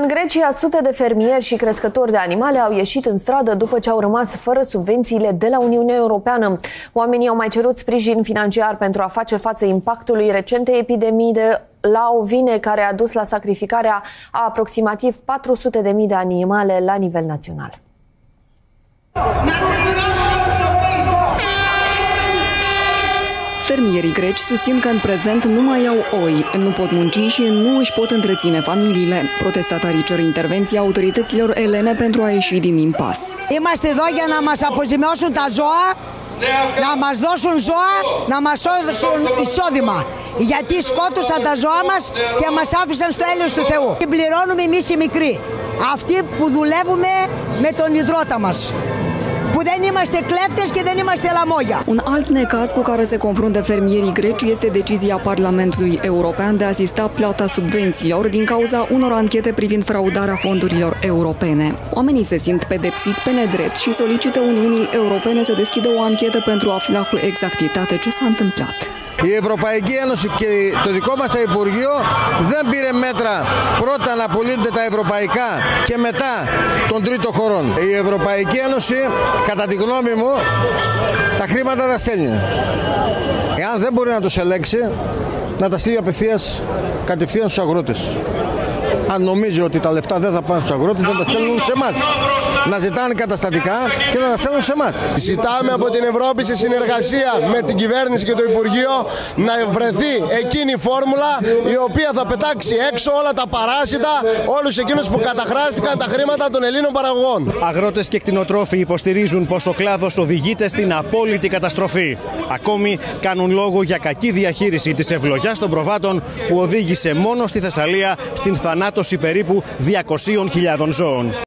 În Grecia, sute de fermieri și crescători de animale au ieșit în stradă după ce au rămas fără subvențiile de la Uniunea Europeană. Oamenii au mai cerut sprijin financiar pentru a face față impactului recentei epidemii de la ovine, care a dus la sacrificarea a aproximativ 400.000 de animale la nivel național. Fermierii greci susțin că în prezent nu mai au oi, nu pot munci și nu își pot întreține familiile. Protestatarii cer intervenția autorităților elene pentru a ieși din impas. Είμαστε εδώ για να μας αποζημιώσουν τα ζώα, να μας δώσουν ζώα, να μας δώσουν εισόδημα. Γιατί σκότωσαν τα ζώα μας και μας άφησαν στο έλεος του Θεού. Την πληρώνουμε εμείς οι μικροί, αυτοί που δουλεύουμε με τον ιδρώτα μας. Που δεν είμαστε κλέφτες και δεν είμαστε λαμόγια. Un alt necaz cu care se confruntă fermierii greci este decizia Parlamentului European de a asista plata subvențiilor din cauza unor anchete privind fraudarea fondurilor europene. Oamenii se simt pedepsiți pe nedrept și solicită Uniunii Europene să deschidă o anchetă pentru a afla cu exactitate ce s-a întâmplat. Η Ευρωπαϊκή Ένωση και το δικό μας το Υπουργείο δεν πήρε μέτρα πρώτα να πουλούνται τα ευρωπαϊκά και μετά των τρίτων χωρών. Η Ευρωπαϊκή Ένωση, κατά τη γνώμη μου, τα χρήματα τα στέλνει. Εάν δεν μπορεί να τους ελέγξει, να τα στείλει κατευθείαν στους αγρότες. Αν νομίζει ότι τα λεφτά δεν θα πάνε στους αγρότες, να τα στέλνουν σε εμάς. Να ζητάνε καταστατικά και να τα στέλνουν σε εμάς. Ζητάμε από την Ευρώπη σε συνεργασία με την κυβέρνηση και το Υπουργείο να βρεθεί εκείνη η φόρμουλα η οποία θα πετάξει έξω όλα τα παράσιτα, όλους εκείνους που καταχράστηκαν τα χρήματα των Ελλήνων παραγωγών. Αγρότες και κτηνοτρόφοι υποστηρίζουν πως ο κλάδος οδηγείται στην απόλυτη καταστροφή. Ακόμη κάνουν λόγο για κακή διαχείριση της ευλογιάς των προβάτων που οδήγησε μόνο στη Θεσσαλία στην θανάτωση περίπου 200.000 ζώων.